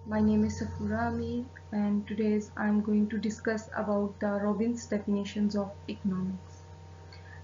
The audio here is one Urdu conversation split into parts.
My name is Safura Amir and today I'm going to discuss about the Robbins definitions of economics.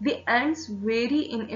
the ends vary in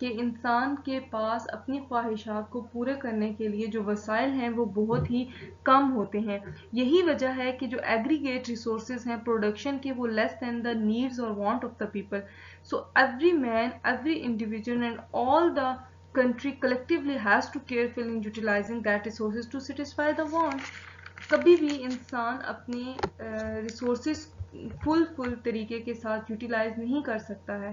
کہ انسان کے پاس اپنی خواہشات کو پورے کرنے کے لیے جو وسائل ہیں وہ بہت ہی کم ہوتے ہیں. یہی وجہ ہے کہ جو ایگریگیٹ ریسورسز ہیں پروڈکشن کے وہ لیس دین دا نیڈز اور want of the people. So every man, every individual and all the country collectively has to carefully utilizing that resources to satisfy the wants. کبھی بھی انسان اپنے ریسورسز فل طریقے کے ساتھ یوٹیلائز نہیں کر سکتا ہے,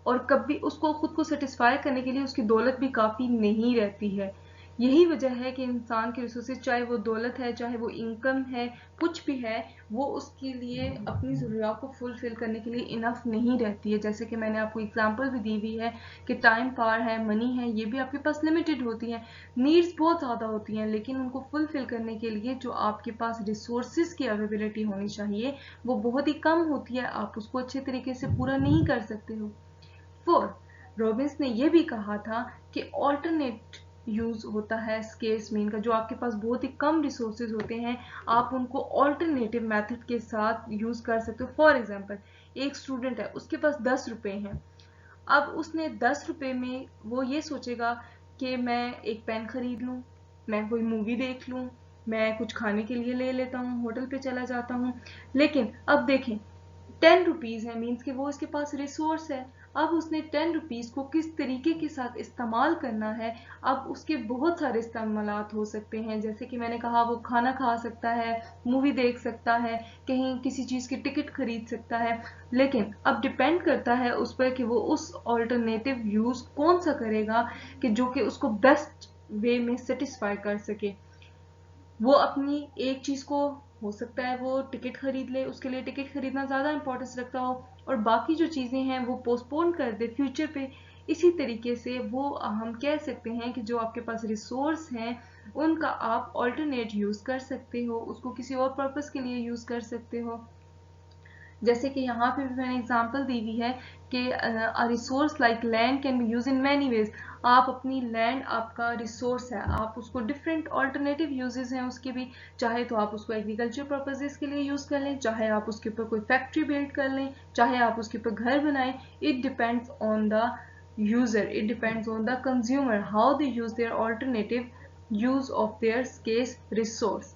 اور کبھی اس کو خود کو سیٹسفائی کرنے کے لیے اس کی دولت بھی کافی نہیں رہتی ہے. یہی وجہ ہے کہ انسان کے ریسورسز, چاہے وہ دولت ہے, چاہے وہ انکم ہے, کچھ بھی ہے, وہ اس کے لیے اپنی ضروریات کو فلفل کرنے کے لیے انف نہیں رہتی ہے. جیسے کہ میں نے آپ کو اگزامپل بھی دی ہوئی ہے کہ ٹائم, پاور ہے, منی ہے, یہ بھی آپ کے پاس لمیٹڈ ہوتی ہیں. نیڈز بہت زیادہ ہوتی ہیں, لیکن ان کو فلفل کرنے کے لیے جو آپ کے پاس ریسورسز کی اویلیبلٹی ہونی چاہیے وہ بہت ہی کم ہوتی ہے. آپ اس کو اچھے طریقے سے پورا نہیں کر سکتے ہو. 4. رابنس نے یہ بھی کہا تھا کہ آلٹرنیٹ یوز ہوتا ہے اسکیرس مین کا. جو آپ کے پاس بہت ہی کم ریسورسز ہوتے ہیں آپ ان کو آلٹرنیٹیو میتھڈ کے ساتھ یوز کر سکتے ہو. فار ایگزامپل, ایک اسٹوڈنٹ ہے, اس کے پاس 10 روپے ہیں. اب اس نے 10 روپے میں وہ یہ سوچے گا کہ میں ایک پین خرید لوں, میں کوئی مووی دیکھ لوں, میں کچھ کھانے کے لیے لے لیتا ہوں, ہوٹل پہ چلا جاتا ہوں. لیکن اب دیکھیں 10 روپیز ہے, مینس کہ وہ اس کے پاس ریسورس ہے. اب اس نے 10 روپیز کو کس طریقے کے ساتھ استعمال کرنا ہے. اب اس کے بہت سارے استعمالات ہو سکتے ہیں, جیسے کہ میں نے کہا وہ کھانا کھا سکتا ہے, مووی دیکھ سکتا ہے, کہیں کسی چیز کی ٹکٹ خرید سکتا ہے. لیکن اب ڈپینڈ کرتا ہے اس پر کہ وہ اس آلٹرنیٹیو یوز کون سا کرے گا کہ جو کہ اس کو بیسٹ وے میں سیٹسفائی کر سکے. وہ اپنی ایک چیز کو ہو سکتا ہے وہ ٹکٹ خرید لے, اس کے لیے ٹکٹ خریدنا زیادہ امپورٹنس رکھتا ہو, اور باقی جو چیزیں ہیں وہ پوسٹ پون کر دے فیوچر پہ. اسی طریقے سے وہ ہم کہہ سکتے ہیں کہ جو آپ کے پاس ریسورس ہیں ان کا آپ آلٹرنیٹ یوز کر سکتے ہو, اس کو کسی اور پرپس کے لیے یوز کر سکتے ہو. جیسے کہ یہاں پہ بھی میں نے اگزامپل دی ہوئی ہے کہ resource like land can be used in many ways. آپ اپنی لینڈ آپ کا ریسورس ہے, آپ اس کو ڈفرینٹ آلٹرنیٹیو یوزز ہیں اس کے بھی, چاہے تو آپ اس کو ایگریکلچر پرپزز کے لیے یوز کر لیں, چاہے آپ اس کے اوپر کوئی فیکٹری بلڈ کر لیں, چاہے آپ اس کے اوپر گھر بنائیں. It depends on the user, it depends on the consumer how they use their alternative use of their scarce resource.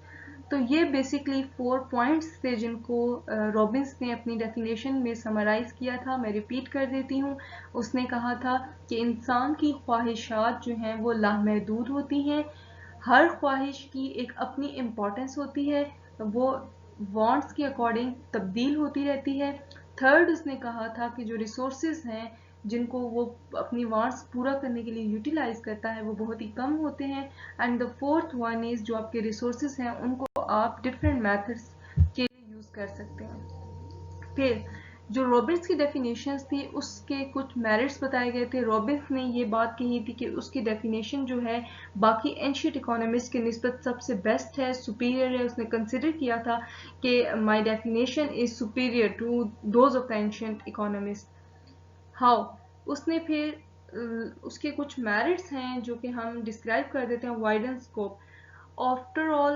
تو یہ بیسکلی 4 پوائنٹس تھے جن کو رابنس نے اپنی ڈیفینیشن میں سمرائز کیا تھا. میں ریپیٹ کر دیتی ہوں. اس نے کہا تھا کہ انسان کی خواہشات جو ہیں وہ لامحدود ہوتی ہیں, ہر خواہش کی ایک اپنی امپورٹنس ہوتی ہے, وہ وانٹس کے اکارڈنگ تبدیل ہوتی رہتی ہے. تھرڈ, اس نے کہا تھا کہ جو ریسورسز ہیں جن کو وہ اپنی وانٹس پورا کرنے کے لیے یوٹیلائز کرتا ہے وہ بہت ہی کم ہوتے ہیں. And the fourth one is جو آپ کے ریسورسز ہیں ان کو آپ ڈفرینٹ میتھڈس کے لیے یوز کر سکتے ہیں. پھر جو رابنس کی ڈیفینیشنز تھی اس کے کچھ میرٹس بتائے گئے تھے. رابنس نے یہ بات کہی تھی کہ اس کی ڈیفینیشن جو ہے باقی اینشینٹ اکانومسٹ کی نسبت سب سے بیسٹ ہے, سپیریئر ہے. اس نے کنسیڈر کیا تھا کہ my definition is superior to those of the ancient economist. How, اس نے پھر اس کے کچھ میرٹس ہیں جو کہ ہم ڈسکرائب کر دیتے ہیں. Widen scope. آفٹر آل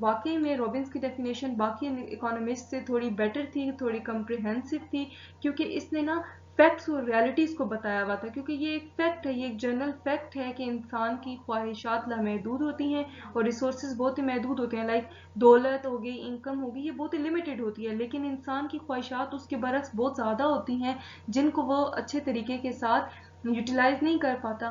واقعی میں رابنس کی ڈیفینیشن باقی اکانومسٹ سے تھوڑی بیٹر تھی, تھوڑی کمپریہنسو تھی, کیونکہ اس نے نا فیکٹس اور ریالٹیز کو بتایا ہوا تھا. کیونکہ یہ ایک فیکٹ ہے, یہ ایک جنرل فیکٹ ہے کہ انسان کی خواہشات لامحدود ہوتی ہیں اور ریسورسز بہت ہی محدود ہوتے ہیں. لائک دولت ہو گئی, انکم ہوگی, یہ بہت ہی لمیٹڈ ہوتی ہے, لیکن انسان کی خواہشات اس کے برعکس بہت زیادہ ہوتی ہیں جن کو وہ اچھے طریقے کے ساتھ یوٹیلائز نہیں کر پاتا.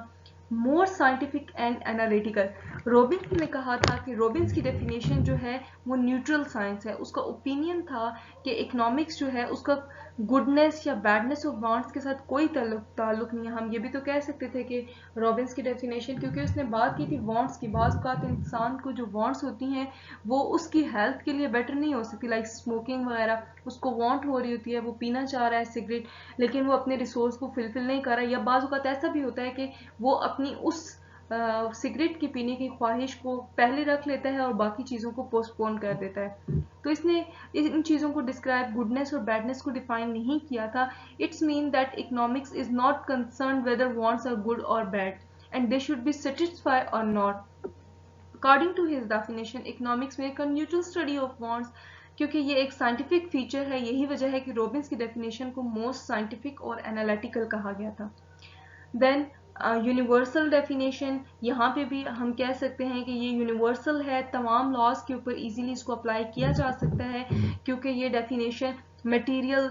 مور سائنٹیفک اینڈ انالیٹیکل. رابنس نے کہا تھا کہ رابنس کی ڈیفینیشن جو ہے وہ نیوٹرل سائنس ہے. اس کا اوپینین تھا کہ اکنامکس جو ہے اس کا گڈنس یا بیڈنس آف وانٹس کے ساتھ کوئی تعلق نہیں ہے. ہم یہ بھی تو کہہ سکتے تھے کہ رابنس کی ڈیفینیشن, کیونکہ اس نے بات کی تھی وانٹس کی, بعض اوقات انسان کو جو وانٹس ہوتی ہیں وہ اس کی ہیلتھ کے لیے بیٹر نہیں ہو سکتی, لائک اسموکنگ وغیرہ. اس کو وانٹ ہو رہی ہوتی ہے, وہ پینا چاہ رہا ہے سگریٹ, لیکن وہ اپنے ریسورس کو فلفل نہیں کر رہا. یا بعض اوقات ایسا بھی ہوتا ہے کہ وہ اپنی اس سگریٹ کی پینے کی خواہش کو پہلے رکھ لیتا ہے اور باقی چیزوں کو پوسٹ پون کر دیتا ہے. تو اس نے ان چیزوں کو ڈسکرائب, گڈنس اور بیڈنس کو ڈیفائن نہیں کیا تھا. It's mean that economics is not concerned whether wants are good اور bad and they should be satisfy اور not. According to his definition economics میں ایک نیوٹرل اسٹڈی آف وانٹس, کیونکہ یہ ایک سائنٹیفک فیچر ہے. یہی وجہ ہے کہ رابنس کی ڈیفینیشن کو موسٹ سائنٹیفک اور انالیٹیکل کہا گیا تھا. دین یونیورسل ڈیفینیشن، یہاں پہ بھی ہم کہہ سکتے ہیں کہ یہ یونیورسل ہے، تمام لاز کے اوپر ایزیلی اس کو اپلائی کیا جا سکتا ہے، کیونکہ یہ ڈیفینیشن میٹیریل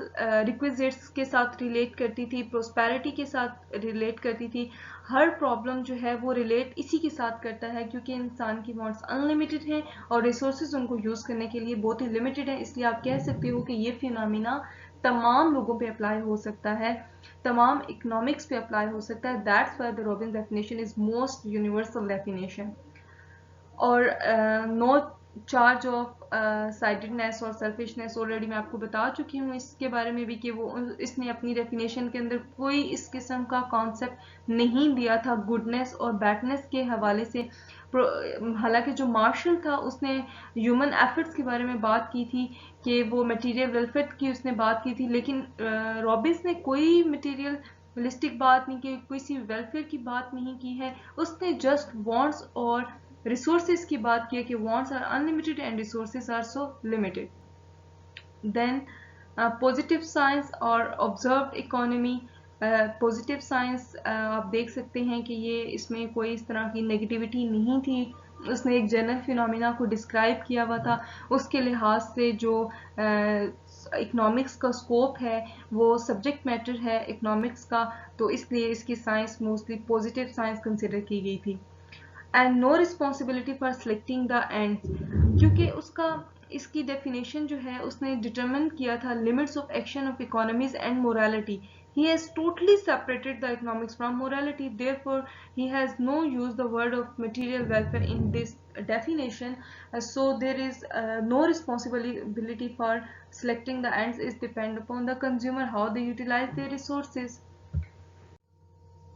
ریکویزٹس کے ساتھ ریلیٹ کرتی تھی، پروسپیرٹی کے ساتھ ریلیٹ کرتی تھی، ہر پرابلم جو ہے وہ ریلیٹ اسی کے ساتھ کرتا ہے، کیونکہ انسان کی وانٹس ان لمیٹڈ ہیں اور ریسورسز ان کو یوز کرنے کے لیے بہت ہی لمیٹڈ ہیں، اس لیے آپ کہہ سکتے ہو کہ یہ فینامینا تمام لوگوں پہ اپلائی ہو سکتا ہے، تمام اکنامکس پہ اپلائی ہو سکتا ہے. That's why the Robbins definition is most universal definition. اور نو چارج آف سائڈڈنیس اور سیلفشنیس آلریڈی میں آپ کو بتا چکی ہوں اس کے بارے میں بھی، کہ وہ اس نے اپنی ڈیفینیشن کے اندر کوئی اس قسم کا کانسیپٹ نہیں دیا تھا گڈنس اور بیڈنس کے حوالے سے. حالانکہ جو مارشل تھا اس نے ہیومن ایفرٹس کے بارے میں بات کی تھی، کہ وہ میٹیریل ویلفیئر کی اس نے بات کی تھی، لیکن رابنس نے کوئی میٹیریل ولسٹک بات نہیں کی، کسی ویلفیئر کی بات نہیں کی ہے، اس نے جسٹ وانٹس اور ریسورسز کی بات کی ہے کہ wants are unlimited and resources are so limited. Then positive science اور آبزروڈ اکانومی. پوزیٹیو سائنس آپ دیکھ سکتے ہیں کہ یہ اس میں کوئی اس طرح کی نیگیٹیوٹی نہیں تھی، اس نے ایک جنرل فینومینا کو ڈسکرائب کیا ہوا تھا، اس کے لحاظ سے جو اکنامکس کا سکوپ ہے وہ سبجیکٹ میٹر ہے اکنامکس کا، تو اس لیے اس کی science mostly positive science consider کی گئی تھی. And no responsibility for selecting the end, کیونکہ اس کی ڈیفینیشن جو ہے اس نے ڈٹرمن کیا تھا limits of action of economies and morality. He has totally separated the economics from morality. Therefore, he has no use the word of material welfare in this definition. So there is no responsibility for selecting the ends is depend upon the consumer how they utilize their resources.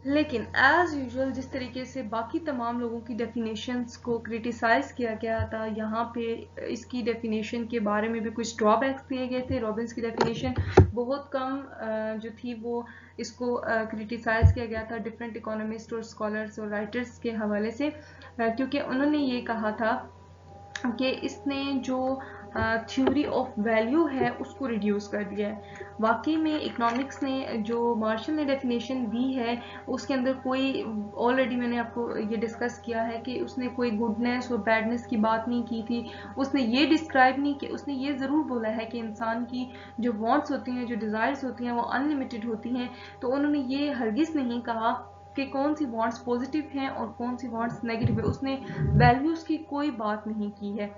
لیکن ایز یوزول جس طریقے سے باقی تمام لوگوں کی ڈیفینیشنز کو کریٹیسائز کیا گیا تھا، یہاں پہ اس کی ڈیفینیشن کے بارے میں بھی کچھ ڈرا بیکس دیے گئے تھے. رابنس کی ڈیفینیشن بہت کم جو تھی وہ اس کو کریٹیسائز کیا گیا تھا ڈفرینٹ اکانومسٹ اور اسکالرس اور رائٹرس کے حوالے سے، کیونکہ انہوں نے یہ کہا تھا کہ اس نے جو تھیوری آف ویلیو ہے اس کو ریڈیوس کر دیا ہے. واقعی میں اکنامکس نے جو مارشل نے ڈیفینیشن دی ہے اس کے اندر کوئی، آلریڈی میں نے آپ کو یہ ڈسکس کیا ہے کہ اس نے کوئی گڈنس اور بیڈنس کی بات نہیں کی تھی، اس نے یہ ڈسکرائب نہیں کہ اس نے یہ ضرور بولا ہے کہ انسان کی جو وانٹس ہوتی ہیں، جو ڈیزائرز ہوتی ہیں وہ ان لمیٹڈ ہوتی ہیں. تو انہوں نے یہ ہرگز نہیں کہا کہ کون سی وانٹس پوزیٹیو ہیں اور کون سی وانٹس نیگیٹو ہے، اس نے ویلیوز کی کوئی بات نہیں کی ہے.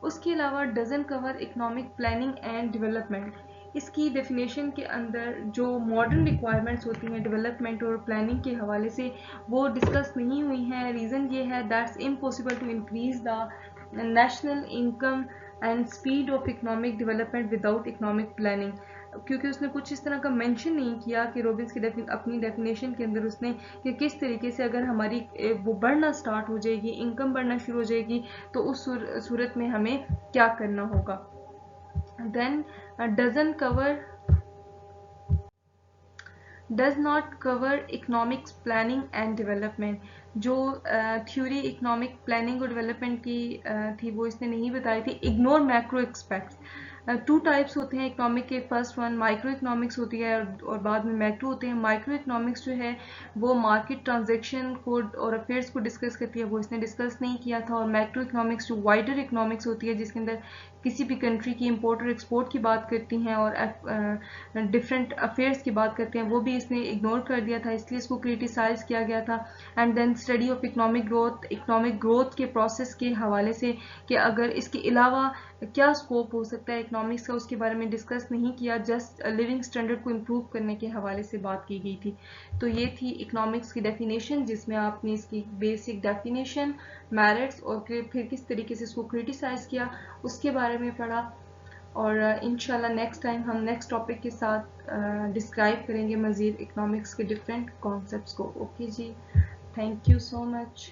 اس کے علاوہ doesn't cover economic planning and development. اس کی ڈیفینیشن کے اندر جو ماڈرن ریکوائرمنٹس ہوتی ہیں ڈیولپمنٹ اور پلاننگ کے حوالے سے وہ ڈسکس نہیں ہوئی ہیں. ریزن یہ ہے that's impossible to increase the national income and speed of economic development without economic planning, کیونکہ اس نے کچھ اس طرح کا مینشن نہیں کیا کہ رابنس کی اپنی ڈیفینیشن کے اندر اس نے کہ کس طریقے سے اگر ہماری وہ بڑھنا سٹارٹ ہو جائے گی، انکم بڑھنا شروع ہو جائے گی، تو اس صورت میں ہمیں کیا کرنا ہوگا. Then does not cover economics planning and development. جو تھیوری اکنامک پلاننگ اور ڈیولپمنٹ کی تھی وہ اس نے نہیں بتائی تھی. Ignore macro expects. 2 ٹائپس ہوتے ہیں اکنامک کے. فرسٹ ون مائکرو اکنامکس ہوتی ہے اور بعد میں میکرو ہوتے ہیں. مائکرو اکنامکس جو ہے وہ مارکیٹ ٹرانزیکشن کو اور افیئرس کو ڈسکس کرتی ہے، وہ اس نے ڈسکس نہیں کیا تھا. اور میکرو اکنامکس جو وائڈر اکنامکس ہوتی ہے جس کے اندر کسی بھی کنٹری کی امپورٹ اور ایکسپورٹ کی بات کرتی ہیں اور ڈفرینٹ افیئرس کی بات کرتے ہیں، وہ بھی اس نے اگنور کر دیا تھا، اس لیے اس کو کریٹیسائز کیا گیا تھا. And then study of economic growth کے پروسیس کے حوالے سے کہ اگر اس کے علاوہ کیا اسکوپ ہو سکتا ہے اکنامکس کا، اس کے بارے میں ڈسکس نہیں کیا، جسٹ لیونگ اسٹینڈرڈ کو امپروو کرنے کے حوالے سے بات کی گئی تھی. تو یہ تھی اکنامکس کی ڈیفینیشن جس میں آپ نے اس کی بیسک ڈیفینیشن، میرٹس اور پھر کس طریقے سے اس کو کریٹیسائز کیا اس کے بارے میں پڑھا. اور انشاءاللہ نیکسٹ ٹائم ہم نیکسٹ ٹاپک کے ساتھ ڈسکرائب کریں گے مزید اکنامکس کے ڈفرینٹ کانسیپٹس کو. اوکے جی، تھینک یو سو مچ.